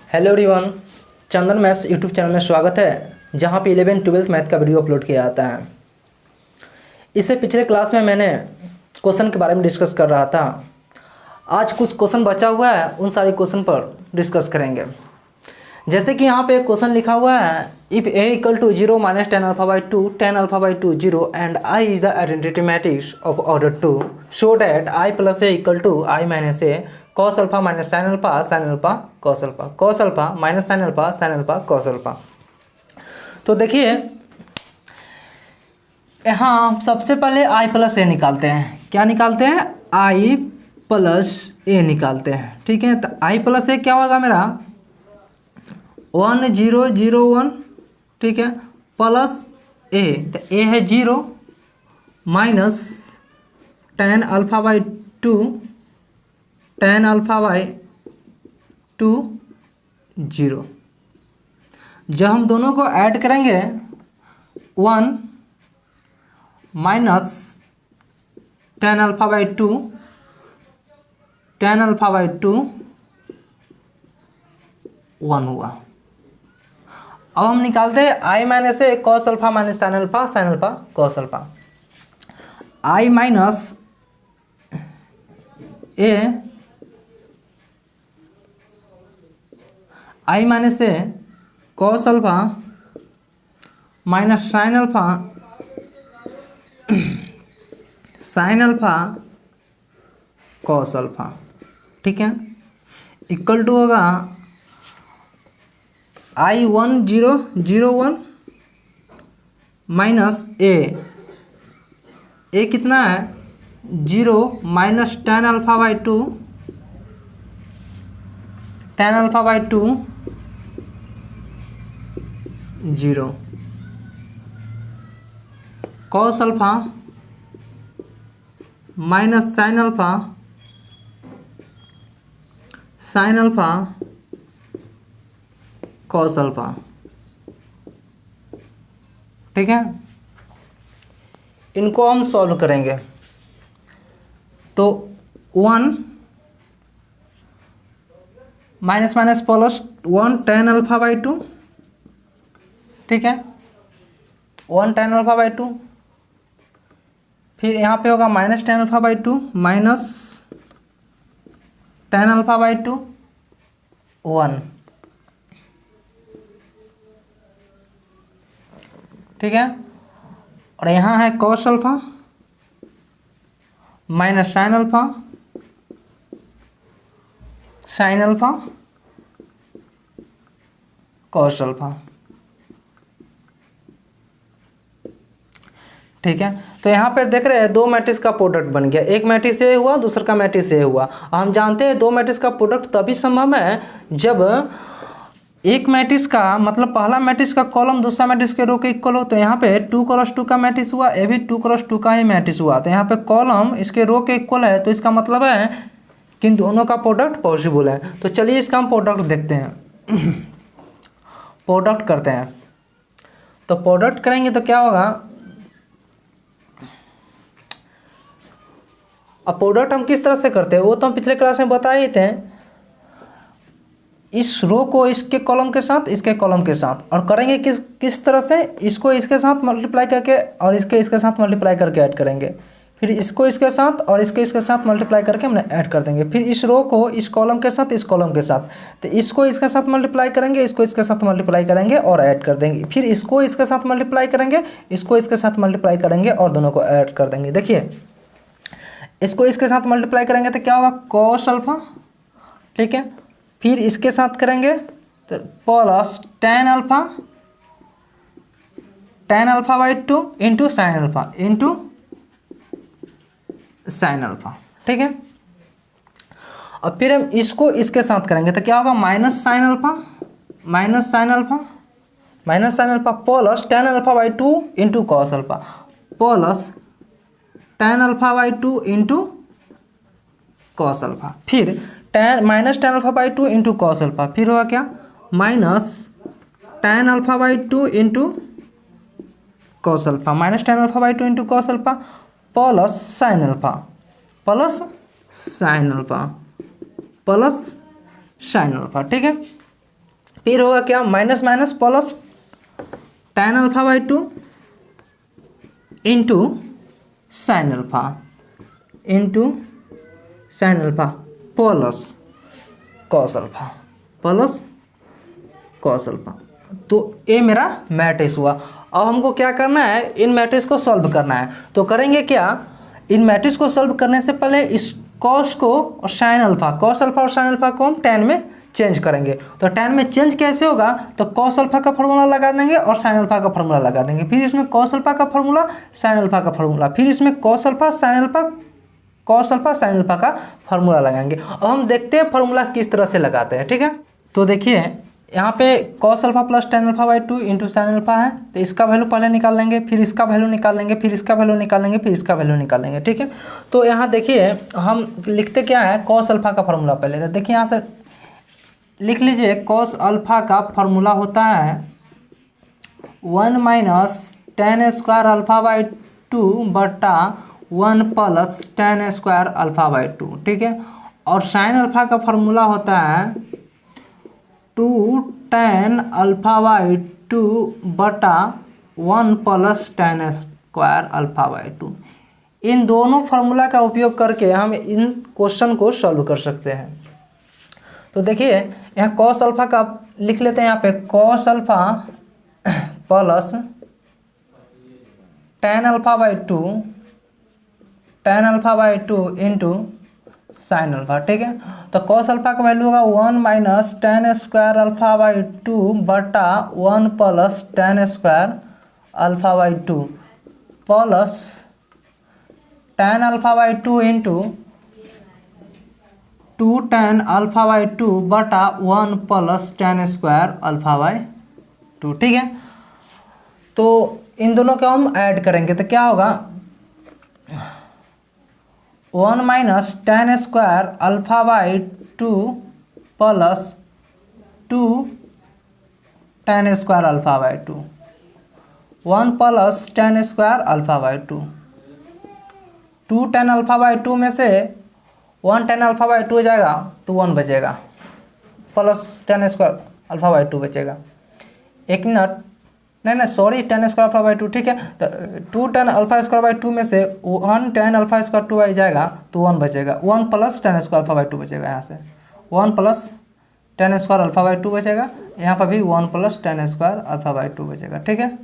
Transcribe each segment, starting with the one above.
Hello everyone, चंदन maths YouTube channel में स्वागत है, जहां पे 11 12 मैथ का वीडियो अपलोड किया जाता है। इससे पिछले क्लास में मैंने क्वेश्चन के बारे में डिस्कस कर रहा था। आज कुछ क्वेश्चन बचा हुआ है, उन सारे क्वेश्चन पर डिस्कस करेंगे। जैसे कि यहाँ पे एक क्वेश्चन लिखा हुआ है, if A equal to 0 minus ten alpha by 2 10 alpha by 2 0 and I is the identity matrix of order 2 show that I plus A equal to I minus A cos alpha minus sine alpha cos alpha cos alpha minus sine alpha cos alpha. तो देखिए यहाँ सबसे पहले आई plus ए निकालते हैं। क्या निकालते हैं? आई प्लस ए निकालते हैं। ठीक है, तो आई प्लस ए क्या होगा मेरा 1 0 0 1, ठीक है, प्लस ए, तो ए है 0 minus ten alpha by 2 10 alpha by 2 0। जब हम दोनों को ऐड करेंगे 1 minus 10 alpha by 2 10 alpha by 2 1 हुआ। अब हम निकालते हैं I minus A cos alpha minus sine alpha cos alpha. I minus A I minus A cos alpha minus sine alpha cos alpha, ठीक है, इक्वल टू होगा आई 1 0 0 1 minus ए कितना है 0 minus ten alpha by 2 10 alpha by 2 0 cos alpha minus sine alpha cos alpha. ठीक है, इनको हम solve करेंगे तो 1 minus minus plus 1 10 alpha by 2, ठीक है, 1 10 अल्फा बाई 2, फिर यहाँ पे होगा minus 10 alpha by 2 minus 10 alpha by 2 1, ठीक है, और यहाँ है cos alpha minus sine alpha cos alpha. ठीक है, तो यहाँ पर देख रहे हैं दो मैट्रिक्स का प्रोडक्ट बन गया। एक मैट्रिक्स ए हुआ, दूसरा का मैट्रिक्स ए हुआ। हम जानते हैं दो मैट्रिक्स का प्रोडक्ट तभी संभव है जब एक मैट्रिक्स का मतलब पहला मैट्रिक्स का कॉलम दूसरा मैट्रिक्स के रो के इक्वल हो। तो यहाँ पे 2 क्रॉस 2 का मैट्रिक्स हुआ, ये भी 2 क्रॉस 2 का ही मैट्रिक्स हुआ। तो यहाँ पे कॉलम इसके रो के इक्वल है, तो इसका मतलब है कि दोनों का प्रोडक्ट पॉसिबल है। तो चलिए इसका हम प्रोडक्ट देखते हैं। प्रोडक्ट करते हैं, तो प्रोडक्ट करेंगे तो क्या होगा, अब प्रोडक्ट हम किस तरह से करते हैं वो तो हम पिछले क्लास में बता ही थे। इस रो को इसके कॉलम के साथ, इसके कॉलम के साथ, और करेंगे किस तरह से, इसको इसके साथ मल्टीप्लाई करके और इसके साथ मल्टीप्लाई करके ऐड करेंगे, फिर इसको इसके साथ और इसके साथ मल्टीप्लाई करके हमने ऐड कर देंगे। फिर इस रो को इस कॉलम के साथ, इस कॉलम के साथ, तो इसको इसके साथ मल्टीप्लाई करेंगे, इसको इसके साथ मल्टीप्लाई करेंगे और ऐड कर देंगे। फिर इसको इसके साथ मल्टीप्लाई करेंगे, इसको इसके साथ मल्टीप्लाई करेंगे और दोनों को ऐड कर देंगे। देखिए इसको इसके साथ मल्टीप्लाई करेंगे तो क्या होगा कॉस अल्फा, ठीक है, फिर इसके साथ करेंगे तो plus 10 alpha by 2 into sine alpha, ठीक है। और फिर हम इसको इसके साथ करेंगे तो क्या होगा minus sine alpha plus 10 alpha by 2 into cos alpha plus 10 alpha by 2 into cos alpha, फिर minus 10 alpha by 2 into cos alpha, फिर होगा क्या minus 10 alpha by 2 into cos alpha, minus 10 alpha by 2 into cos alpha plus sine alpha plus sine alpha, ठीक है। फिर होगा क्या, minus minus plus tan alpha by 2 into sine alpha plus cos alpha तो ये मेरा मैट्रिक्स हुआ। अब हमको क्या करना है, इन मैट्रिक्स को सॉल्व करना है। तो करेंगे क्या, इन मैट्रिक्स को सॉल्व करने से पहले इस कॉस को और साइन अल्फा, कॉस अल्फा और साइन अल्फा को हम tan में चेंज करेंगे। तो tan में चेंज कैसे होगा, तो कॉस अल्फा का फॉर्मूला लगा देंगे और साइन अल्फा का फॉर्मूला लगा देंगे, फिर इसमें कॉस अल्फा का फॉर्मूला, साइन अल्फा का फॉर्मूला, फिर इसमें कॉस अल्फा साइन अल्फा का फॉर्मूला लगाएंगे। अब हम देखते हैं फॉर्मूला किस तरह से लगाते हैं, ठीक है। तो देखिए यहाँ पे cos alpha plus tan alpha by 2 into sine alpha है, तो इसका वैल्यू पहले निकाल लेंगे, फिर इसका वैल्यू निकाल लेंगे, फिर इसका वैल्यू निकाल लेंगे, फिर इसका वैल्यू निकाल लेंगे, ठीक है। तो यहाँ देखिए हम लिखते क्या है, कॉस अल्फा का फॉर्मूला पहले, तो देखिए यहाँ से लिख लीजिए, कॉस अल्फा का फॉर्मूला होता है 1 minus tan square alpha by 2 बटा 1 plus tan square alpha by 2, ठीक है। और साइन अल्फा का फॉर्मूला होता है 2 tan अल्फा बाई 2 बटा 1 plus tan square alpha by 2। इन दोनों फार्मूला का उपयोग करके हम इन क्वेश्चन को सॉल्व कर सकते हैं। तो देखिए यहाँ कॉस अल्फा का लिख लेते हैं, यहाँ पे cos alpha plus tan alpha by 2 into sine alpha, ठीक है। तो कॉस अल्फा का वैल्यू होगा 1 minus tan square alpha by 2 बटा 1 plus tan square alpha by 2 plus tan alpha by 2 into 2 tan alpha by 2 बटा 1 plus tan square alpha by 2, ठीक है। तो इन दोनों को हम ऐड करेंगे तो क्या होगा, 1 minus tan square alpha by 2 plus 2 tan square alpha by 2, 1 plus tan square alpha by 2, 2 tan alpha by 2 में से 1 tan अल्फा बाई 2 जाएगा तो 1 बचेगा, plus tan square alpha by 2 बचेगा। एक मिनट, नहीं sorry, tan square alpha by 2, ठीक है। तो 2 tan अल्फा स्क्वायर बाई 2 में से 1 tan अल्फा स्क्वायर 2 बाई जाएगा तो 1 बचेगा, 1 plus tan square alpha by 2 बचेगा, यहाँ से 1 plus tan square alpha by 2 बचेगा, यहाँ पर भी 1 plus tan square alpha by 2 बचेगा, ठीक है।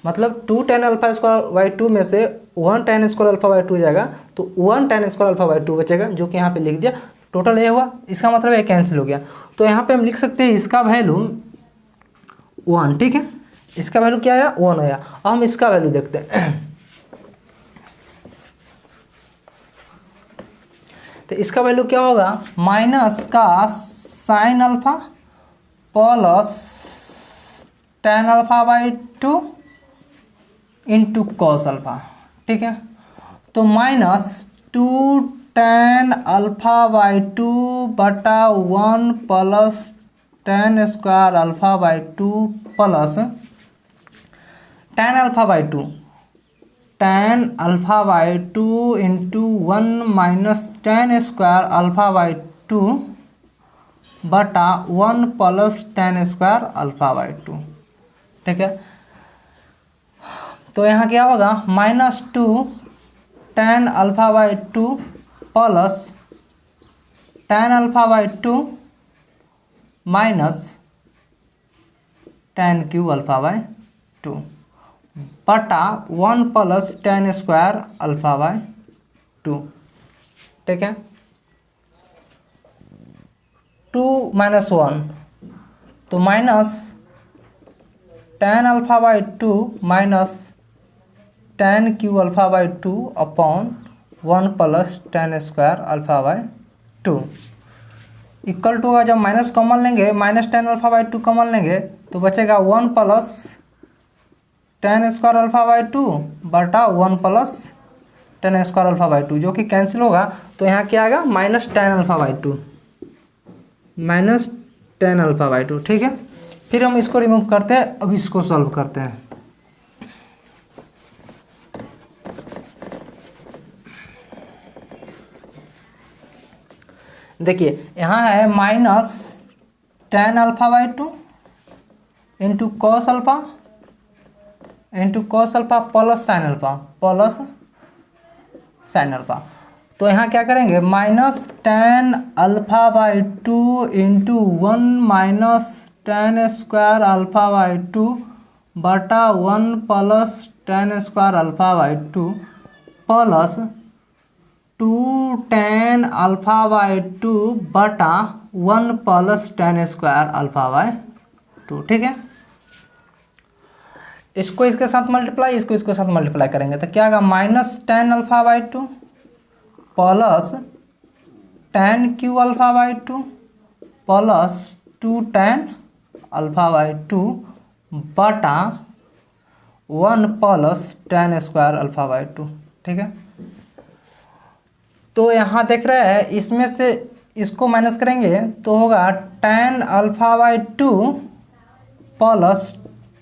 मतलब 2 tan अल्फा स्क्वायर बाई 2 में से 1 tan स्क्वायर अल्फा बाई 2 जाएगा तो 1 tan स्क्वायर अल्फा बाई 2 बचेगा, जो कि यहाँ पे लिख दिया। टोटल ये हुआ, इसका मतलब ये कैंसिल हो गया। तो यहाँ पे हम लिख सकते हैं इसका वैल्यू 1, ठीक है। इसका वैल्यू क्या आया, 1 आया। अब हम इसका वैल्यू देखते हैं। तो इसका वैल्यू क्या होगा, माइनस का sign alpha plus tan alpha by 2 into cos alpha, ठीक है। तो माइनस 2 tan अल्फा बाई 2 बटा 1 plus tan square alpha by 2 plus tan alpha by 2 into 1 minus tan square alpha by 2 बटा 1 plus tan square alpha by 2, ठीक है। तो यहाँ क्या होगा, minus 2 tan alpha by 2 plus tan alpha by 2 minus tan Q alpha by 2 बटा 1 plus tan square alpha by 2, ठीक है। 2 माइनस 1 तो minus tan alpha by 2 minus tan Q alpha by 2 upon 1 plus tan square alpha by 2 equal to का जब minus common लेंगे, minus tan alpha by 2 common लेंगे तो बचेगा 1 plus tan square alpha by 2 बटा 1 plus tan square alpha by 2, जो कि cancel होगा। तो यहाँ क्या आएगा, minus tan alpha by 2, minus tan alpha by 2, ठीक है। फिर हम इसको रिमूव करते हैं, अब इसको सॉल्व करते हैं। देखिए यहाँ है minus tan alpha by 2 into cos alpha plus sine alpha plus sine alpha. तो यहाँ क्या करेंगे, minus ten alpha by two into 1 minus ten square alpha by 2 बटा 1 plus tan square alpha by 2 plus 2 tan alpha by 2 बटा 1 plus tan square alpha by 2। ठीक है, इसको इसके साथ मल्टीप्लाई, इसको इसके साथ मल्टीप्लाई करेंगे तो क्या होगा, minus ten alpha by 2 plus ten Q alpha by 2 plus 2 tan alpha by 2 बटा 1 plus tan square alpha by 2। ठीक है, तो यहाँ देख रहे हैं इसमें से इसको माइनस करेंगे तो होगा ten alpha by 2 plus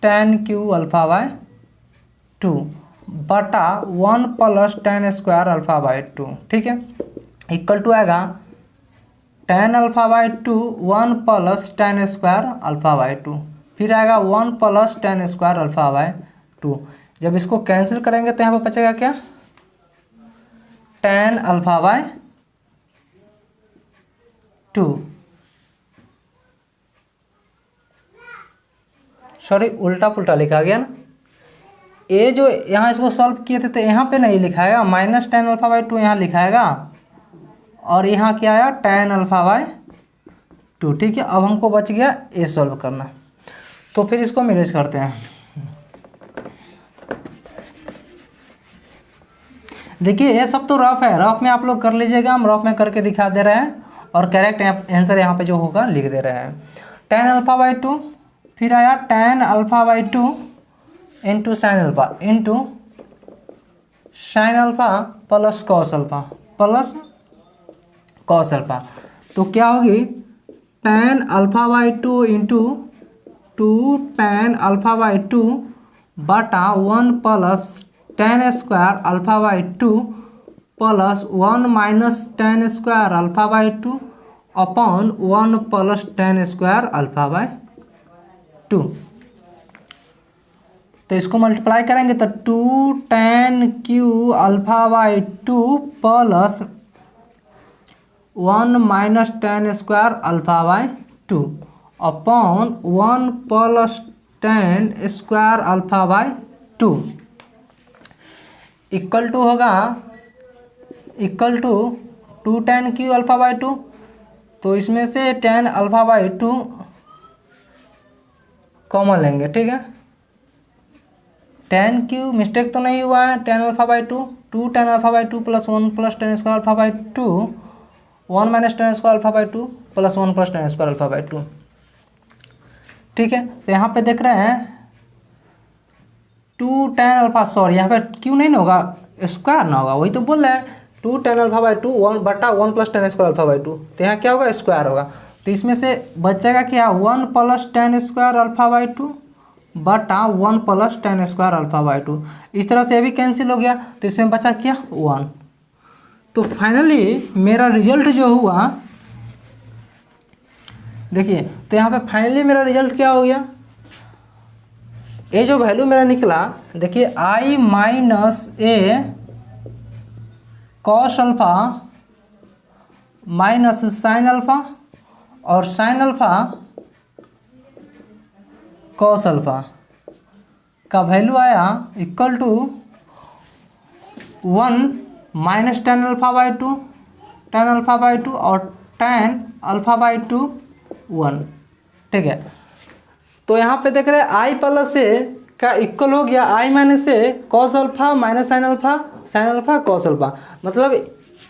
ten Q alpha by 2 बटा 1 plus tan square alpha by 2। ठीक है, इक्वल टू आएगा ten alpha by 2 1 plus tan square alpha by 2, फिर आएगा 1 plus tan square alpha by 2। जब इसको कैंसिल करेंगे तो यहाँ पर बचेगा क्या, टेन अल्फा बाई 2, सॉरी उल्टा पुल्टा लिखा गया ना, ये जो यहाँ इसको सॉल्व किए थे तो यहाँ पे नहीं लिखाएगा, माइनस टेन अल्फा बाई 2 यहाँ लिखाएगा और यहाँ क्या आया टेन अल्फा बाई 2। ठीक है, अब हमको बच गया ये सॉल्व करना, तो फिर इसको मैनेज करते हैं। देखिए ये सब तो रफ है, रफ में आप लोग कर लीजिएगा, हम रफ में करके दिखा दे रहे हैं और करेक्ट आंसर यहाँ पे जो होगा लिख दे रहे हैं। टेन अल्फा बाई 2, फिर आया ten alpha by 2 into sine alpha into sine alpha plus cos alpha, तो क्या होगी ten alpha by 2 into 2 tan alpha by 2 बटा 1 plus tan square alpha by 2 plus 1 minus ten square alpha by 2 upon 1 plus tan square alpha by 2। तो इसको multiply करेंगे तो 2 tan Q alpha by 2 plus 1 minus ten square alpha by 2 upon 1 plus tan square alpha by 2 equal to होगा equal to 2 tan Q alpha by 2। तो इसमें से ten alpha by 2 common लेंगे। ठीक है, टेन क्यू मिस्टेक तो नहीं हुआ है, ten alpha by 2 2 tan alpha by 2 plus 1 plus tan square alpha by 2 1 minus ten square alpha by 2 plus 1 plus tan square alpha by 2। ठीक है, तो यहाँ पे देख रहे हैं 2 टेन अल्फा, सॉरी यहाँ पे क्यों नहीं ना होगा, स्क्वायर ना होगा, वही तो बोल रहे हैं 2 टेन अल्फा बाई 2 1 बटा 1 plus tan square alpha by 2, तो यहाँ क्या होगा स्क्वायर होगा। तो इसमें से बचेगा क्या 1 plus tan square alpha by 2 बटा 1 plus tan square alpha by 2। इस तरह से भी कैंसिल हो गया, तो इसमें बचा क्या 1। तो फाइनली मेरा रिजल्ट जो हुआ, देखिए तो यहाँ पे फाइनली मेरा रिजल्ट क्या हो गया, ये जो वैल्यू मेरा निकला, देखिए I minus A cos alpha minus sine alpha और साइन अल्फा कॉस अल्फा का वैल्यू आया equal to 1 minus ten alpha by 2 tan alpha by 2 और टेन अल्फा बाई 2 1। ठीक है, तो यहाँ पे देख रहे हैं आई प्लस ए का इक्वल हो गया I minus A cos alpha minus sine alpha cos alpha, मतलब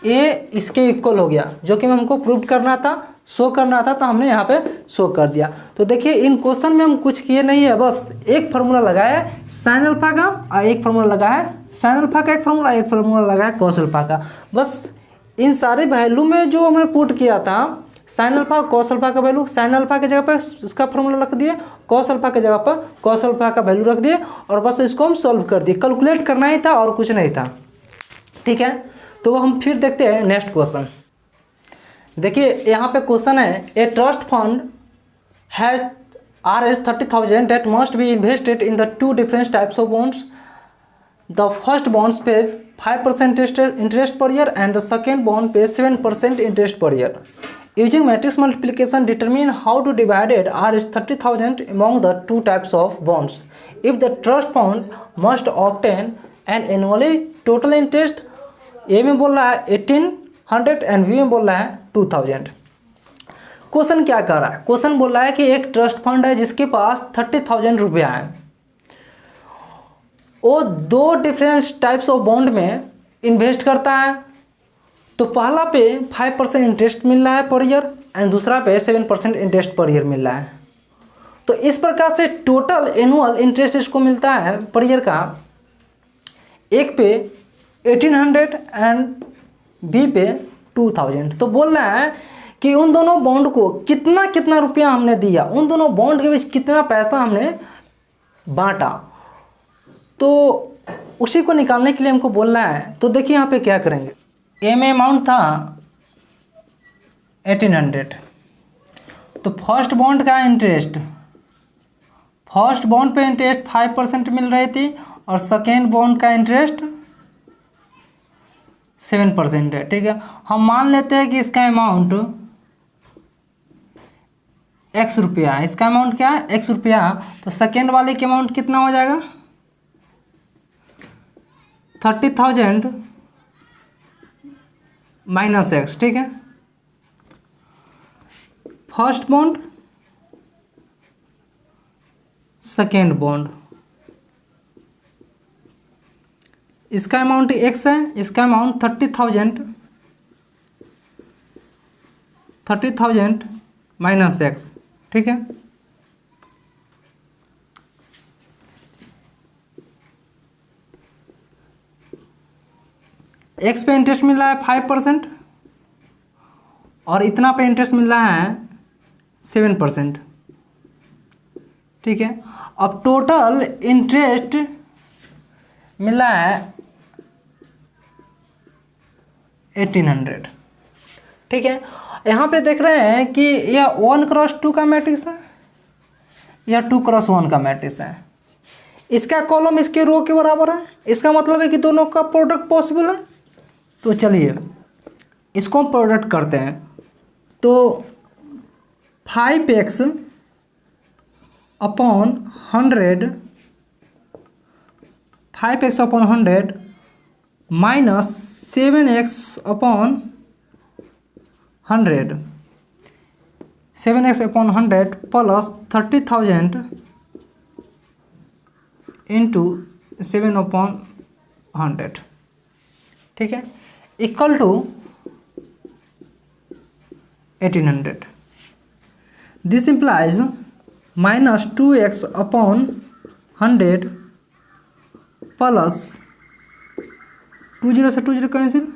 ए इसके इक्वल हो गया, जो कि हमको प्रूव करना था, शो करना था, तो हमने यहाँ पे शो कर दिया। तो देखिए इन क्वेश्चन में हम कुछ किए नहीं है, बस एक फार्मूला लगाया है साइन अल्फा का और एक फार्मूला लगा है साइन अल्फा का, एक फार्मूला लगा है कॉस अल्फा का। बस इन सारे वैल्यू में जो हमने पुट किया था साइन अल्फा कॉस अल्फा का वैल्यू, साइन अल्फा की जगह पर इसका फार्मूला रख दिए, कॉस अल्फा की जगह पर कॉस अल्फा का वैल्यू रख दिए और बस इसको हम सॉल्व कर दिए। कैलकुलेट करना ही था और कुछ नहीं था। ठीक है, तो हम फिर देखते हैं नेक्स्ट क्वेश्चन। देखिए यहाँ पे क्वेश्चन है, a trust fund has Rs 30,000 that must be invested in the two different types of bonds. The first bond pays 5% interest per year and the second bond pays 7% interest per year. Using matrix multiplication, determine how to divide Rs 30,000 among the two types of bonds. If the trust fund must obtain an annually total interest, ए में बोल रहा है 1800 and B में बोल रहा है 2000। Question क्या कर रहा है? क्वेश्चन बोल रहा है कि एक ट्रस्ट फंड है जिसके पास 30,000 रुपया है, वो दो डिफरेंट टाइप्स ऑफ बॉन्ड में इन्वेस्ट करता है। तो पहला पे 5% इंटरेस्ट मिल रहा है पर ईयर एंड दूसरा पे 7% इंटरेस्ट पर ईयर मिल रहा है। तो इस प्रकार से टोटल एनुअल इंटरेस्ट इसको मिलता है पर ईयर का, एक पे 1800 एंड बी पे 2000। तो बोल रहा है कि उन दोनों बॉन्ड को कितना कितना रुपया हमने दिया, उन दोनों बॉन्ड के बीच कितना पैसा हमने बांटा, तो उसी को निकालने के लिए हमको बोलना है। तो देखिए यहाँ पे क्या करेंगे, ए में अमाउंट था 1800, तो फर्स्ट बॉन्ड का इंटरेस्ट, फर्स्ट बॉन्ड पे इंटरेस्ट 5% मिल रही थी और सेकेंड बॉन्ड का इंटरेस्ट 7% है। ठीक है, हम मान लेते हैं कि इसका अमाउंट x रुपया है, इसका अमाउंट क्या है x रुपया, तो सेकेंड वाले की अमाउंट कितना हो जाएगा 30,000 माइनस x। ठीक है, फर्स्ट बॉन्ड सेकेंड बॉन्ड, इसका अमाउंट x है, इसका अमाउंट 30,000 माइनस x। ठीक है, x पे इंटरेस्ट मिल रहा है 5% और इतना पे इंटरेस्ट मिल रहा है 7%। ठीक है, अब टोटल इंटरेस्ट मिला है 1800। ठीक है, यहाँ पे देख रहे हैं कि यह 1x2 का मैट्रिक्स है या 2x1 का मैट्रिक्स है। इसका कॉलम इसके रो के बराबर है, इसका मतलब है कि दोनों का प्रोडक्ट पॉसिबल है। तो चलिए इसको हम प्रोडक्ट करते हैं। तो 5x upon 100, 5x upon 100 minus 7x upon 100, 7x upon 100 plus 30,000 into 7 upon 100। ठीक है, equal to 1800। This implies minus 2x upon 100 plus 20 से 20 cancel,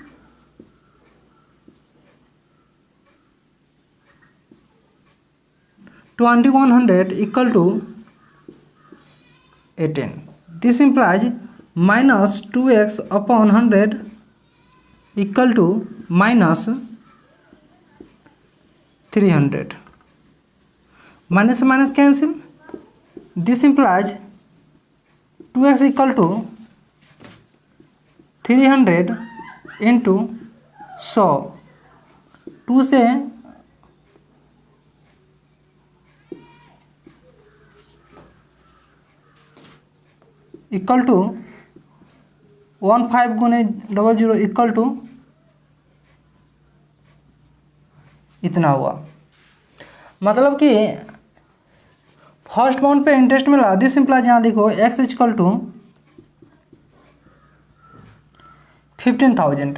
2100 equal to 18। This implies minus 2x upon 100 equal to minus 300। Minus से minus cancel, this implies 2x equal to 300 into 100, 2 से equal to 15 गुने 00 equal to इतना हुआ। मतलब कि first bond पे interest मिला, दिस इम्प्लाइज यहाँ देखो x इक्वल टू 15,000।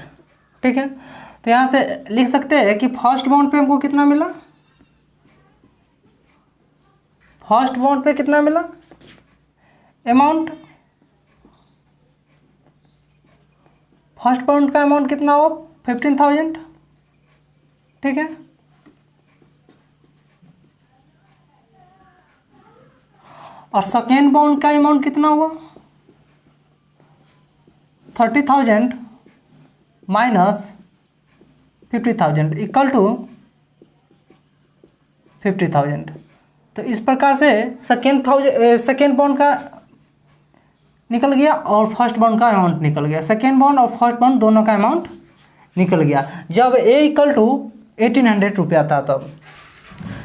ठीक है, तो यहाँ से लिख सकते हैं कि फर्स्ट बॉन्ड पे हमको कितना मिला, फर्स्ट बॉन्ड पे कितना मिला अमाउंट, फर्स्ट बॉन्ड का अमाउंट कितना हो 15,000। ठीक है, और सेकेंड बॉन्ड का अमाउंट कितना हुआ 30,000 माइनस 50,000 इक्वल टू 50,000। तो इस प्रकार से सेकेंड बॉन्ड का निकल गया और फर्स्ट बॉन्ड का अमाउंट निकल गया। सेकेंड बॉन्ड और फर्स्ट बॉन्ड दोनों का अमाउंट निकल गया जब A इक्वल टू 1800 रुपया था तब।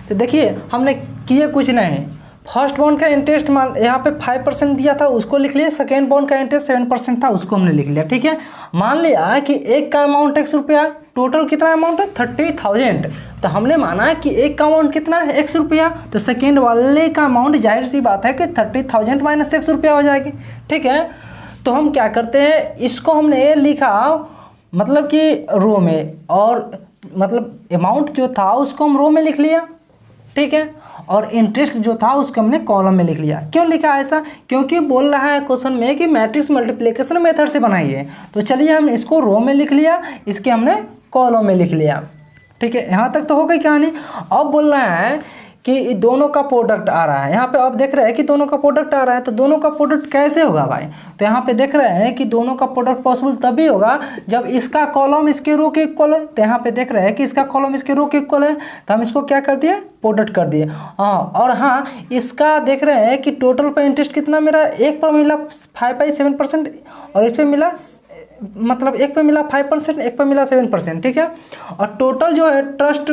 तो देखिए हमने किए कुछ नहीं, फर्स्ट बॉन्ड का इंटरेस्ट मान यहाँ पे 5% दिया था उसको लिख लिया, सेकेंड बॉन्ड का इंटरेस्ट 7% था उसको हमने लिख लिया। ठीक है, मान लिया कि एक का अमाउंट x रुपया, टोटल कितना अमाउंट है 30,000, तो हमने माना कि एक का अमाउंट कितना है x रुपया, तो सेकेंड वाले का अमाउंट जाहिर सी बात है कि 30,000 माइनस x रुपया हो जाएगी। ठीक है, तो हम क्या करते हैं, इसको हमने लिखा मतलब कि रो में, और मतलब अमाउंट जो था उसको हम रो में लिख लिया। ठीक है, और इंटरेस्ट जो था उसको हमने कॉलम में लिख लिया। क्यों लिखा ऐसा, क्योंकि बोल रहा है क्वेश्चन में कि मैट्रिक्स मल्टीप्लिकेशन मेथड से बनाइए, तो चलिए हम इसको रो में लिख लिया, इसके हमने कॉलम में लिख लिया। ठीक है, यहाँ तक तो हो गई कहानी। अब बोल रहा है कि दोनों का प्रोडक्ट आ रहा है, यहाँ पे आप देख रहे हैं कि दोनों का प्रोडक्ट आ रहा है, तो दोनों का प्रोडक्ट कैसे होगा भाई, तो यहाँ पे देख रहे हैं कि दोनों का प्रोडक्ट पॉसिबल तभी होगा जब इसका कॉलम इसके रो के इक्वल है। तो यहाँ पे देख रहे हैं कि इसका कॉलम इसके रो के इक्वल है, तो हम इसको क्या कर दिए, प्रोडक्ट कर दिए। हाँ, और हाँ इसका देख रहे हैं कि टोटल पे इंटरेस्ट कितना मेरा, एक पर मिला 5/7% और एक पे मिला मतलब एक पे मिला 5%, एक पे मिला 7%। ठीक है, और टोटल जो है ट्रस्ट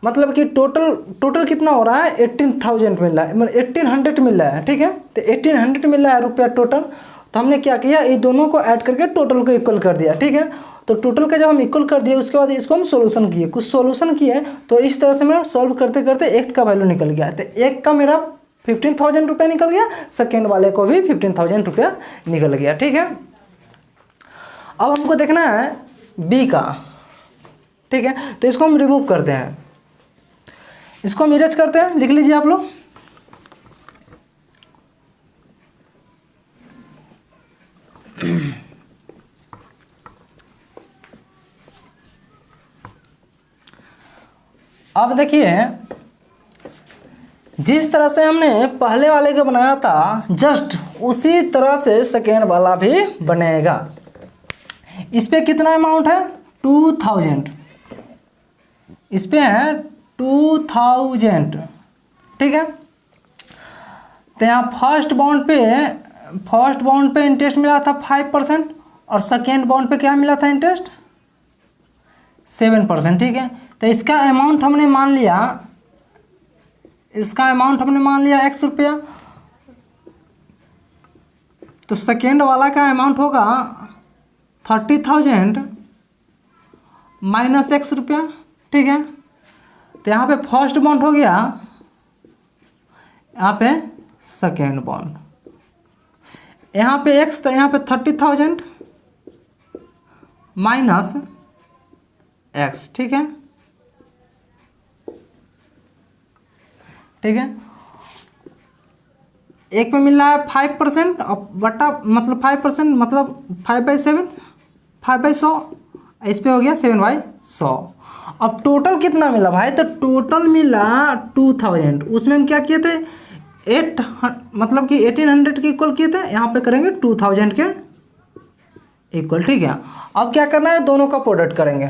मतलब कि टोटल कितना हो रहा है 18,000 मिल रहा है, मतलब 1800 मिल रहा है। ठीक है, तो 1800 मिल रहा है रुपया टोटल, तो हमने क्या किया, ये दोनों को ऐड करके टोटल को इक्वल कर दिया। ठीक है, तो टोटल का जब हम इक्वल कर दिए उसके बाद इसको हम सोल्यूशन किए, कुछ सोल्यूशन किए, तो इस तरह से मेरा सॉल्व करते करते x का वैल्यू निकल गया। तो एक का मेरा 15,000 रुपया निकल गया, सेकेंड वाले को भी 15,000 रुपया निकल गया। ठीक है, अब हमको देखना है b का। ठीक है, तो इसको हम रिमूव करते हैं, इसको हम इरेज करते हैं, लिख लीजिए आप लोग। अब देखिए जिस तरह से हमने पहले वाले का बनाया था जस्ट उसी तरह से सेकेंड वाला भी बनेगा। इस पे कितना अमाउंट है 2000, इस पे है 2000। ठीक है, तो यहाँ फर्स्ट बॉन्ड पे इंटरेस्ट मिला था 5% और सेकेंड बॉन्ड पे क्या मिला था इंटरेस्ट 7%। ठीक है, तो इसका अमाउंट हमने मान लिया x रुपया, तो सेकेंड वाला का अमाउंट होगा 30,000 माइनस x रुपया। ठीक है, तो यहाँ पे फर्स्ट बॉन्ड हो गया, यहाँ पे सेकेंड बॉन्ड, यहाँ पे x, तो यहाँ पे 30,000 माइनस x। ठीक है, ठीक है, एक पे मिल रहा है 5% और बटा मतलब 5% मतलब 5/7, 5/100, इस पे हो गया 7/100। अब टोटल कितना मिला भाई, तो टोटल मिला 2000, उसमें हम क्या किए थे 1800 के इक्वल किए थे, यहाँ पे करेंगे 2000 के इक्वल। ठीक है, अब क्या करना है, दोनों का प्रोडक्ट करेंगे।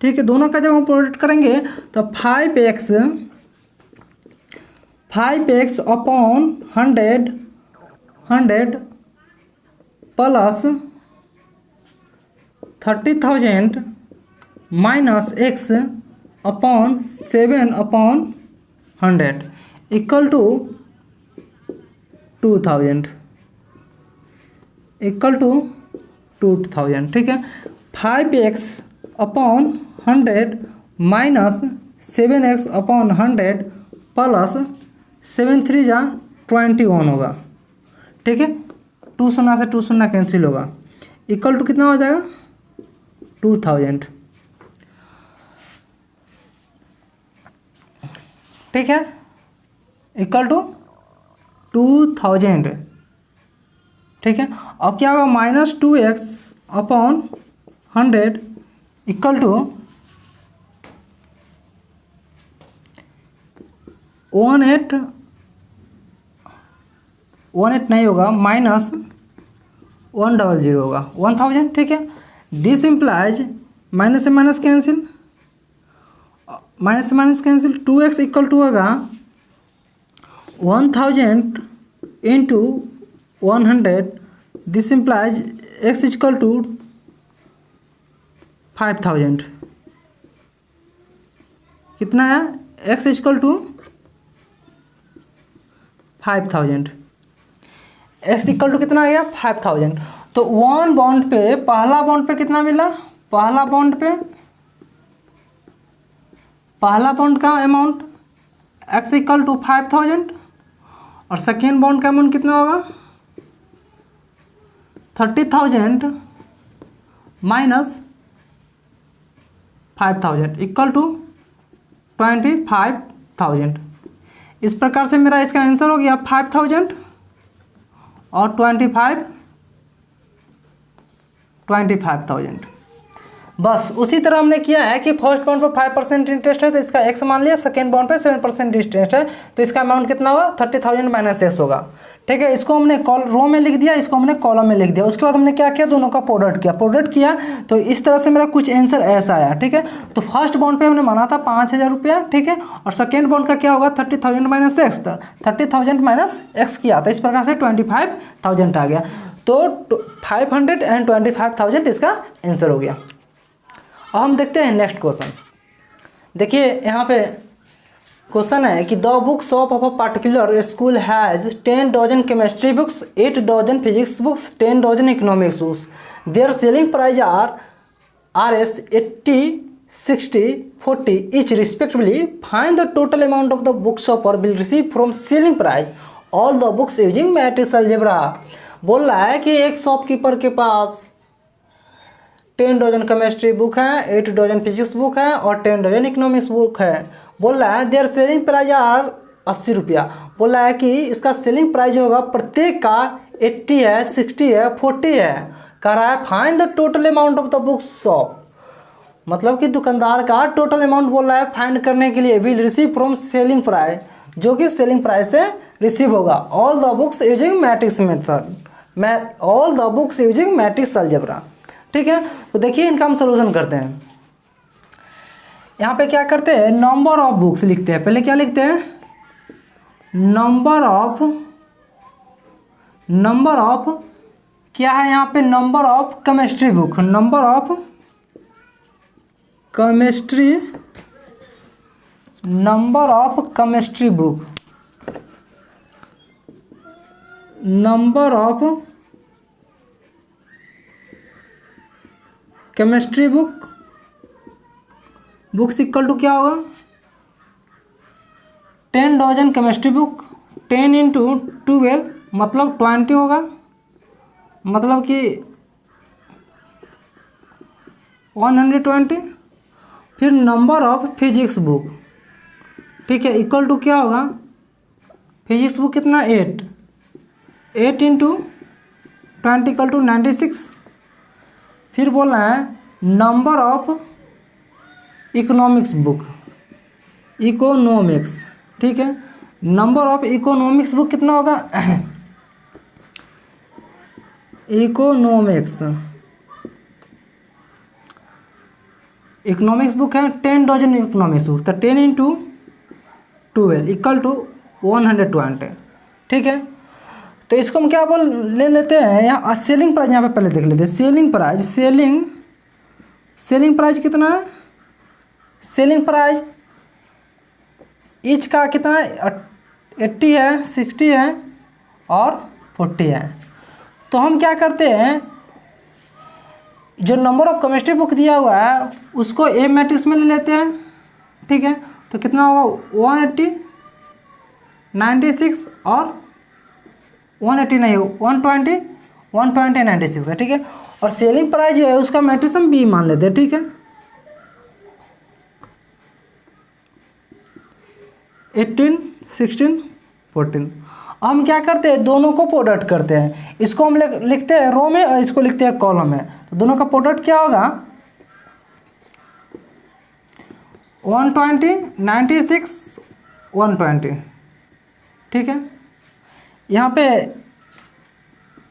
ठीक है, दोनों का जब हम प्रोडक्ट करेंगे तो 5x upon 100 plus 30,000 minus x upon 7/100 equal to 2000 ठीक है, 5x upon 100 minus 7x upon 100 plus 7×3 = 21 होगा। ठीक है, 2 शून्य से 2 शून्य कैंसिल होगा, इक्वल टू कितना हो जाएगा 2000। ठीक है, इक्वल टू 2000। ठीक है, अब क्या होगा -2x अपॉन 100 इक्वल टू 18 नहीं होगा, -100 होगा 1000। ठीक है, दिस इम्प्लाइज माइनस से माइनस कैंसिल, माइनस से minus cancel, 2x equal to होगा 1000 into 100, this implies x equal to 5000। कितना है? x equal to 5000। x equal to कितना आ गया? 5000। तो वन बॉन्ड पे, पहला बॉन्ड पे कितना मिला? पहला बॉन्ड का अमाउंट x इक्वल टू 5000 और सेकेंड बॉन्ड का अमाउंट कितना होगा? 30,000 माइनस 5000 इक्वल टू 25,000। इस प्रकार से मेरा इसका आंसर हो गया 5000 और 25,000। बस उसी तरह हमने किया है कि फर्स्ट बॉन्ड पर 5% इंटरेस्ट है तो इसका x मान लिया, सेकेंड बॉन्ड पर 7% इंटरेस्ट है तो इसका अमाउंट कितना होगा? 30,000 माइनस x होगा। ठीक है, इसको हमने रो में लिख दिया, इसको हमने कॉलम में लिख दिया। उसके बाद हमने क्या किया? दोनों का प्रोडक्ट किया तो इस तरह से मेरा कुछ आंसर ऐसा आया। ठीक है, तो फर्स्ट बॉन्ड पे हमने माना था 5,000 रुपया। ठीक है, और सेकेंड बॉन्ड का क्या होगा? 30,000 माइनस एक्स था, 30,000 माइनस एक्स किया था, इस प्रकार से 25,000 आ गया। तो 500 एंड 25,000 इसका आंसर हो गया। अब हम देखते हैं नेक्स्ट क्वेश्चन। देखिए यहाँ पे क्वेश्चन है कि the book shop of a particular school has 10 dozen chemistry books, 8 dozen physics books, 10 dozen economics books. Their selling price are as 80, 60, 40 each respectively. Find the total amount of the bookshopper will receive from selling price all the books using matrix algebra। बोल रहा है कि एक shopkeeper के पास 10 dozen chemistry book है, 8 dozen physics book है और 10 dozen economics book है। बोल रहा है देयर सेलिंग प्राइस आर 80 रुपया। बोल रहा है कि इसका सेलिंग प्राइस होगा प्रत्येक का 80 है, 60 है, 40 है। कह रहा है find the total amount of the book shop, मतलब कि दुकानदार का टोटल अमाउंट बोल रहा है फाइंड करने के लिए will receive from selling price, जो कि सेलिंग प्राइस से रिसीव होगा। All the books using matrix method, all the books using matrix algebra. ठीक है, तो देखिए इनका हम सोल्यूशन करते हैं। यहाँ पे क्या करते हैं? नंबर ऑफ बुक्स लिखते हैं। पहले क्या लिखते हैं? नंबर ऑफ क्या है यहाँ पे? Number of chemistry book, number of chemistry book, number of chemistry books equal to क्या होगा? 10 डजन केमिस्ट्री बुक, 10 इंटू 12 मतलब 20 होगा, मतलब कि 120। फिर नंबर ऑफ फिजिक्स बुक, ठीक है, इक्वल टू क्या होगा? फिजिक्स बुक कितना? 8 इंटू 20 इक्वल टू 96। फिर बोलना है number of economics book, economics, ठीक है, नंबर ऑफ इकोनॉमिक्स बुक कितना होगा? इकोनॉमिक्स बुक है 10 डजन इकोनॉमिक्स बुक, तो 10 इंटू 12 इक्वल टू 120। ठीक है, तो इसको हम क्या ले लेते हैं? यहाँ सेलिंग प्राइस यहाँ पे पहले देख लेते हैं। सेलिंग प्राइस कितना है? सेलिंग प्राइस ईच का कितना है? 80 है, 60 है और 40 है। तो हम क्या करते हैं, जो नंबर ऑफ केमिस्ट्री बुक दिया हुआ है उसको ए मैट्रिक्स में ले लेते हैं। ठीक है, तो कितना होगा? 180, 96 और 180 नहीं, 120, 96 है। ठीक है, और सेलिंग प्राइस जो है उसका मैट्रिक्स हम बी मान लेते हैं। ठीक है, 18, 16, 14। हम क्या करते हैं? दोनों को प्रोडक्ट करते हैं। इसको हम लिखते हैं रो में और इसको लिखते हैं कॉलम में। तो दोनों का प्रोडक्ट क्या होगा? 120, 96, 120। ठीक है, यहाँ पे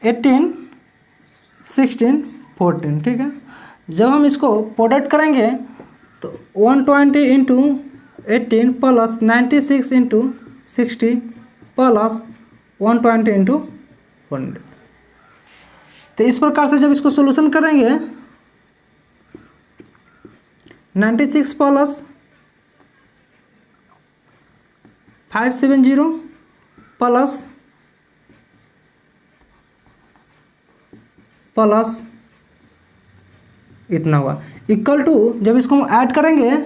18, 16, 14। ठीक है, जब हम इसको प्रोडक्ट करेंगे तो 120 into 18 plus 96 into 60 plus 120 into 100। तो इस प्रकार से जब इसको सोल्यूशन करेंगे 96 प्लस 570 प्लस इतना हुआ इक्वल टू, जब इसको हम ऐड करेंगे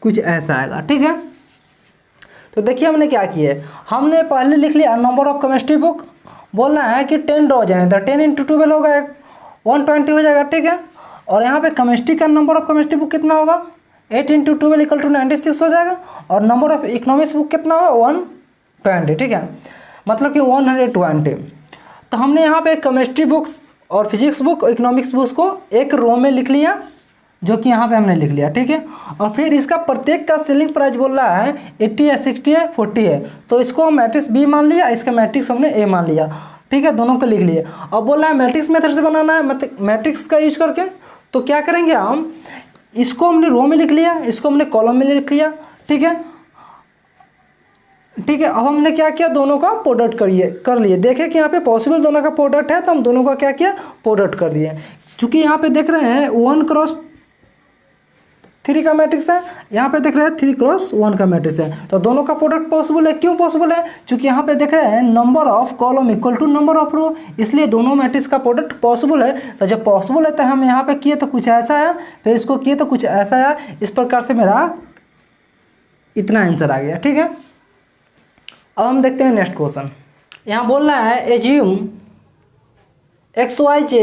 कुछ ऐसा आएगा। ठीक है, तो देखिए हमने क्या किया है, हमने पहले लिख लिया नंबर ऑफ केमिस्ट्री बुक, बोलना है कि 10 ड्रॉ जाए तो 10 इंटू 12 होगा 120 हो जाएगा। ठीक है, और यहाँ पे केमिस्ट्री का नंबर ऑफ केमिस्ट्री बुक कितना होगा 8 इंटू 12 इक्वल टू 96 हो जाएगा, और नंबर ऑफ इकोनॉमिक्स बुक कितना होगा 120। ठीक है, मतलब कि 120। तो हमने यहाँ पे केमिस्ट्री बुक्स और फिजिक्स बुक और इकोनॉमिक्स बुक्स को एक रो में लिख लिया, जो कि यहाँ पे हमने लिख लिया। ठीक है, और फिर इसका प्रत्येक का सेलिंग प्राइस बोल रहा है 80 है, 60 है, 40 है, तो इसको हम मैट्रिक्स बी मान लिया, इसका मैट्रिक्स हमने ए मान लिया। ठीक है, दोनों को लिख लिए। अब बोल रहा है मैट्रिक्स मेथड से बनाना है, मैट्रिक्स का यूज करके, तो क्या करेंगे हम, इसको हमने रो में लिख लिया, इसको हमने कॉलम में लिख लिया। ठीक है, ठीक है, अब हमने क्या किया, दोनों का प्रोडक्ट कर लिए, देखें कि यहाँ पे पॉसिबल दोनों का प्रोडक्ट है, तो हम दोनों का क्या किया, प्रोडक्ट कर दिए। चूंकि यहाँ पे देख रहे हैं 1x3 का मैट्रिक्स है, यहाँ पे देख रहे हैं 3x1 का मैट्रिक्स है, तो दोनों का प्रोडक्ट पॉसिबल है। क्यों पॉसिबल है, चूंकि यहाँ पे देख रहे हैं number of column equal to number of row, इसलिए दोनों मैट्रिक्स का प्रोडक्ट पॉसिबल है। तो जब पॉसिबल है तो हम यहाँ पे किए तो कुछ ऐसा है, फिर इसको किए तो कुछ ऐसा है, इस प्रकार से मेरा इतना आंसर आ गया। ठीक है, अब हम देखते हैं नेक्स्ट क्वेश्चन। यहाँ बोल रहा है assume XYZ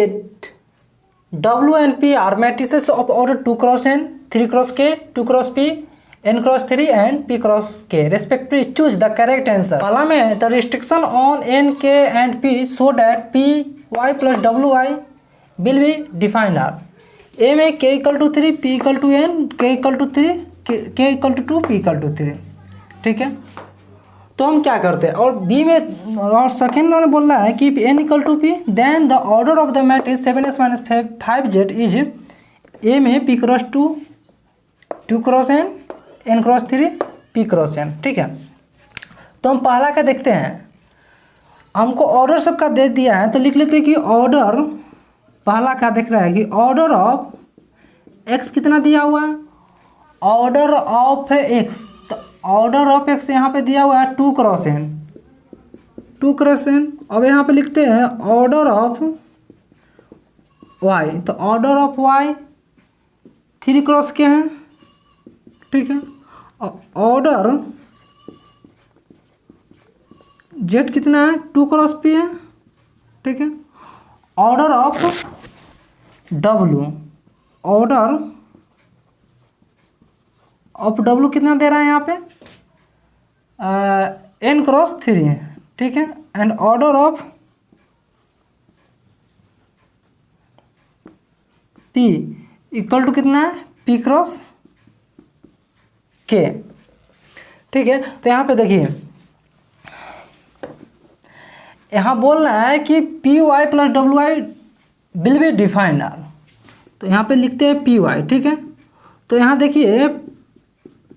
W and P are matrices of order 2x n, 3x k, 2x p, n×3 and p×k respectively. Choose the correct answer. पहला में the restriction on n, k and p so that p y plus w y will be defined are a में k equal to 3, p equal to n, k equal to 3, k equal to 2, p equal to 3। ठीक है, तो हम क्या करते हैं, और B में और सेकेंड में बोल रहा है कि n equal to P, then the order of the matrix 7x - 5z is A में p×2, 2x n, n×3, p×n। ठीक है, तो हम पहला का देखते हैं, हमको ऑर्डर सबका दे दिया है, तो लिख लेते हैं कि ऑर्डर पहला का देख रहा है कि ऑर्डर ऑफ x कितना दिया हुआ है, order of x, order of x यहाँ पे दिया हुआ है 2x n। अब यहाँ पे लिखते हैं ऑर्डर ऑफ वाई, तो ऑर्डर ऑफ वाई 3x के हैं। ठीक है, ऑर्डर जेड कितना है 2x p है। ठीक है, order of W, order of W कितना दे रहा है यहाँ पे n×3। ठीक है, and order of p equal to कितना है p×k। ठीक है, तो यहाँ पे देखिए, यहाँ बोल रहा है कि py + wy will be defined are, तो यहाँ पे लिखते हैं py। ठीक है, तो यहाँ देखिए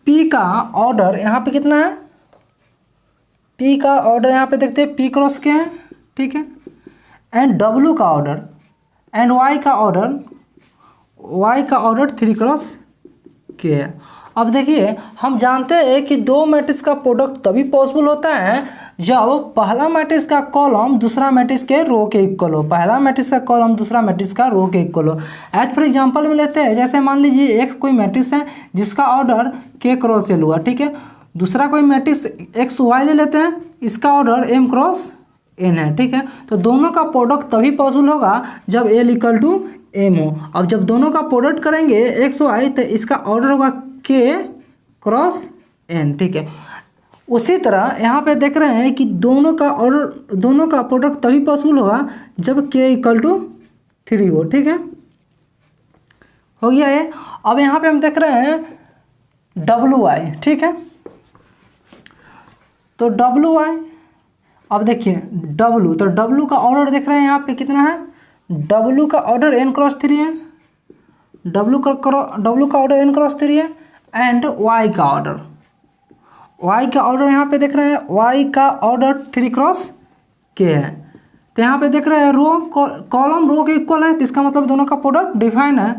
p का ऑर्डर यहाँ पे कितना है, p का ऑर्डर यहाँ पे देखते हैं p×k है। ठीक है, एंड w का ऑर्डर एंड y का ऑर्डर 3x k है। अब देखिए हम जानते हैं कि दो मैट्रिक्स का प्रोडक्ट तभी पॉसिबल होता है जब पहला मैट्रिक्स का कॉलम दूसरा मैट्रिक्स के रो के इक्वल हो, पहला मैट्रिक्स का कॉलम दूसरा मैट्रिक्स का रो के इक्वल हो। एज फॉर एग्जांपल में लेते हैं, जैसे मान लीजिए x कोई मैट्रिक्स है जिसका ऑर्डर k×l हुआ। ठीक है, दूसरा कोई मैट्रिक्स XY ले लेते हैं, इसका ऑर्डर m×n है। ठीक है, तो दोनों का प्रोडक्ट तभी पॉसिबल होगा जब l = m हो। अब जब दोनों का प्रोडक्ट करेंगे XY, तो इसका ऑर्डर होगा k×n। ठीक है, उसी तरह यहाँ पे देख रहे हैं कि दोनों का प्रोडक्ट तभी पॉसिबल होगा जब k = 3 हो। ठीक है, हो गया ये। अब यहाँ पे हम देख रहे हैं WY। ठीक है, तो WY, अब देखिए W, तो W का ऑर्डर देख रहे हैं यहाँ पे कितना है, W का ऑर्डर n×3 है, डब्लू का ऑर्डर n क्रॉस 3 है एंड y का ऑर्डर यहाँ पे देख रहे हैं y का ऑर्डर 3 क्रॉस k है। तो यहाँ पे देख रहे हैं रो कॉलम रो के इक्वल है, तो इसका मतलब दोनों का प्रोडक्ट डिफाइन है।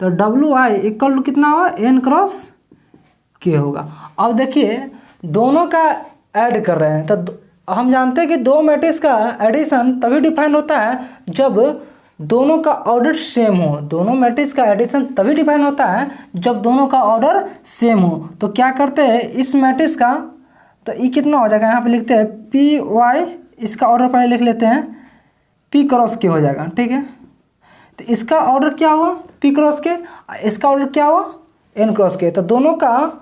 तो डब्लू आई इक्वल टू कितना होगा n क्रॉस k होगा। अब देखिए दोनों का ऐड कर रहे हैं, तो हम जानते हैं कि दो मैट्रिक्स का एडिशन तभी डिफाइन होता है जब दोनों का ऑर्डर सेम हो। दोनों मैट्रिक्स का एडिशन तभी डिफाइन होता है जब दोनों का ऑर्डर सेम हो। तो क्या करते हैं इस मैट्रिक्स का, तो ये कितना हो जाएगा, यहाँ पे लिखते हैं पी वाई, इसका ऑर्डर पहले लिख लेते हैं पी क्रॉस के हो जाएगा, ठीक है। तो इसका ऑर्डर क्या हुआ पी क्रॉस के, इसका ऑर्डर क्या हुआ एन क्रॉस के। तो दोनों का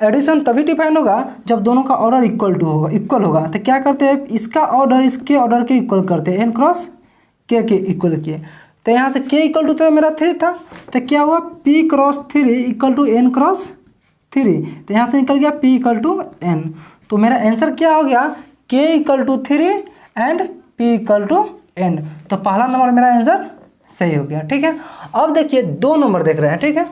एडिशन तभी डिफाइन होगा जब दोनों का ऑर्डर इक्वल होगा। तो क्या करते हैं इसका ऑर्डर इसके ऑर्डर के इक्वल करते हैं, एन क्रॉस के इक्वल किए। तो यहाँ से के इक्वल टू तो मेरा 3 था, तो क्या हुआ P cross 3 equal to N cross 3। तो यहाँ से निकल गया पी इक्वल टू एन। तो मेरा आंसर क्या हो गया K equal to 3 and P equal to N. तो पहला नंबर मेरा आंसर सही हो गया, ठीक है। अब देखिए 2 नंबर देख रहे हैं, ठीक है।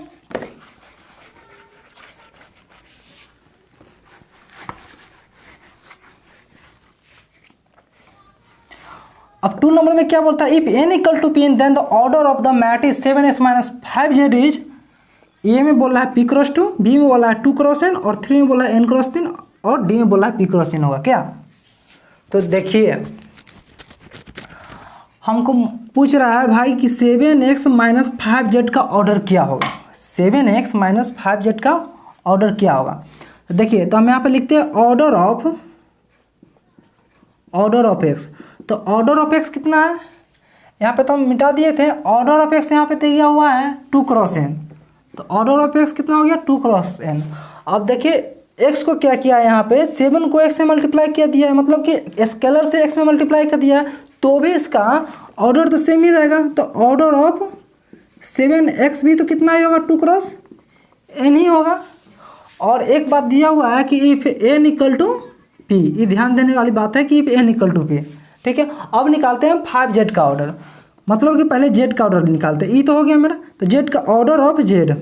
अब 2 नंबर में क्या बोलता है, if n equal to P then the order of the matrix 7x minus 5z is, A में बोला है p क्रॉस 2, बी में बोला है 2 क्रॉस n और 3 में बोला है n क्रॉस 3 और डी में बोला है p क्रॉस n होगा क्या। तो देखिए हमको पूछ रहा है भाई कि 7x माइनस 5z का ऑर्डर क्या होगा, 7x माइनस 5z का ऑर्डर क्या होगा। तो देखिए तो हम यहाँ पे लिखते हैं ऑर्डर ऑफ x। तो ऑर्डर ऑफ x कितना है, यहाँ पे तो हम मिटा दिए थे, ऑर्डर ऑफ x यहाँ पे दिया हुआ है 2 क्रॉस n। तो ऑर्डर ऑफ x कितना हो गया 2 क्रॉस n। अब देखिए x को क्या किया है, यहाँ पे 7 को x से मल्टीप्लाई किया दिया है, मतलब कि स्केलर से x में मल्टीप्लाई कर दिया है, तो भी इसका ऑर्डर तो सेम ही रहेगा। तो ऑर्डर ऑफ 7x भी तो कितना ही होगा 2 क्रॉस n ही होगा। और एक बात दिया हुआ है कि if n equal to p, ये ध्यान देने वाली बात है कि if n equal to p, ठीक है। अब निकालते हैं 5z का ऑर्डर, मतलब कि पहले z का ऑर्डर निकालते हैं। ये तो हो गया मेरा, तो z का ऑर्डर ऑफ z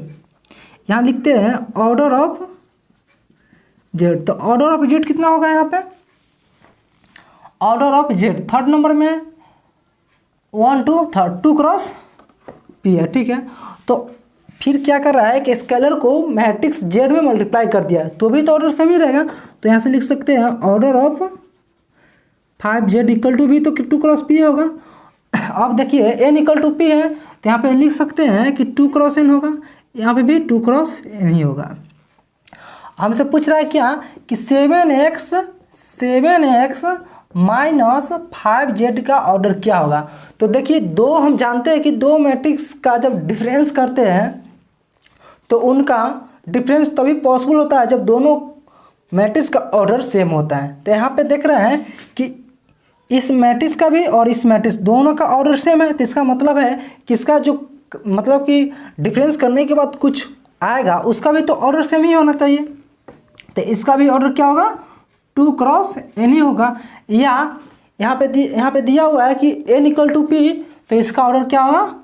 यहाँ लिखते हैं ऑर्डर ऑफ z। तो ऑर्डर ऑफ z कितना होगा यहाँ पे, order of z 3rd number में 1 2 3 2 क्रॉस p है, ठीक है। तो फिर क्या कर रहा है कि स्केलर को मैट्रिक्स z में मल्टीप्लाई कर दिया, तो भी तो ऑर्डर सेम ही रहेगा। तो यहाँ से लिख सकते हैं order of 5z equal to भी तो 2 क्रॉस p होगा। अब देखिए n इक्वल टू p है, तो यहाँ पे लिख सकते हैं कि 2 क्रॉस n होगा, यहाँ पे भी 2 क्रॉस n ही होगा। हमसे पूछ रहा है क्या कि 7x माइनस 5z का ऑर्डर क्या होगा। तो देखिए हम जानते हैं कि दो मैट्रिक्स का जब डिफरेंस करते हैं तो उनका डिफरेंस तभी पॉसिबल होता है जब दोनों मैट्रिक्स का ऑर्डर सेम होता है। तो यहाँ पे देख रहे हैं कि इस मैट्रिक्स का भी और इस मैट्रिक्स दोनों का ऑर्डर सेम है, तो इसका मतलब है कि इसका जो मतलब कि डिफरेंस करने के बाद कुछ आएगा उसका भी तो ऑर्डर सेम ही होना चाहिए। तो इसका भी ऑर्डर क्या होगा 2 क्रॉस n ही होगा। या यहाँ पे दिया हुआ है कि n इक्वल टू p, तो इसका ऑर्डर क्या होगा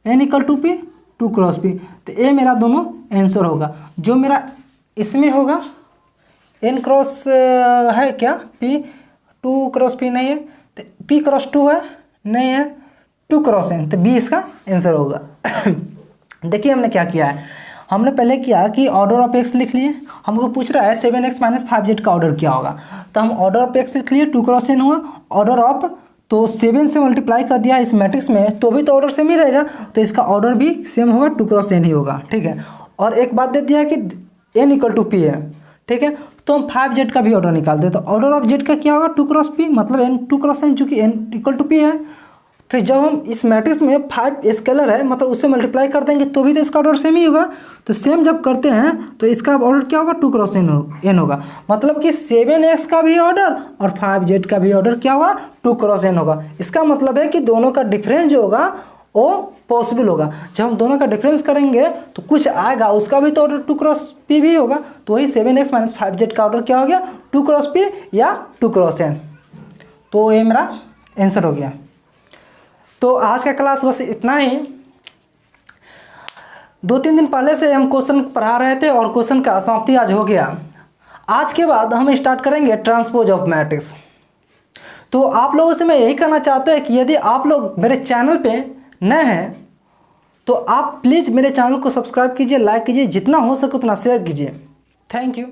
n equal to p 2 cross p। तो ये मेरा दोनों आंसर होगा। जो मेरा इसमें होगा n क्रॉस है क्या p, 2 क्रॉस p नहीं है, तो p क्रॉस 2 है नहीं है, 2 क्रॉस n, तो b इसका आंसर होगा। देखिए हमने क्या किया है, हमने पहले किया कि ऑर्डर ऑफ x लिख लिए। हमको पूछ रहा है 7x माइनस 5z का ऑर्डर क्या होगा, तो हम ऑर्डर ऑफ x लिख लिए, 2 क्रॉस n हुआ। ऑर्डर ऑफ तो 7 से मल्टीप्लाई कर दिया इस मैट्रिक्स में, तो भी तो ऑर्डर सेम ही रहेगा, तो इसका ऑर्डर भी सेम होगा 2 क्रॉस n ही होगा, ठीक है। और एक बात दे दिया है कि n इक्वल टू p है, ठीक है। तो हम 5z का भी ऑर्डर निकालते हैं, तो ऑर्डर ऑफ z का क्या होगा 2 क्रॉस p, मतलब n 2 क्रॉस n चूँकि n इक्वल टू p है। तो जब हम इस मैट्रिक्स में 5 स्केलर है मतलब उससे मल्टीप्लाई कर देंगे तो भी तो इसका ऑर्डर सेम ही होगा। तो सेम जब करते हैं तो इसका ऑर्डर क्या होगा 2 क्रॉस n होगा, मतलब कि 7x का भी ऑर्डर और 5z का भी ऑर्डर क्या होगा 2 क्रॉस n होगा। इसका मतलब है कि दोनों का डिफरेंस जो होगा वो पॉसिबल होगा। जब हम दोनों का डिफरेंस करेंगे तो कुछ आएगा उसका भी तो ऑर्डर 2 क्रॉस p भी होगा। तो वही 7x माइनस 5z का ऑर्डर क्या हो गया 2 क्रॉस p या 2 क्रॉस n। तो ये मेरा आंसर हो गया। तो आज का क्लास बस इतना ही। 2-3 दिन पहले से हम क्वेश्चन पढ़ा रहे थे और क्वेश्चन का समाप्ति आज हो गया। आज के बाद हम स्टार्ट करेंगे ट्रांसपोज ऑफ मैट्रिक्स। तो आप लोगों से मैं यही कहना चाहता हूँ कि यदि आप लोग मेरे चैनल पे नए हैं तो आप प्लीज़ मेरे चैनल को सब्सक्राइब कीजिए, लाइक कीजिए, जितना हो सके उतना शेयर कीजिए। Thank you.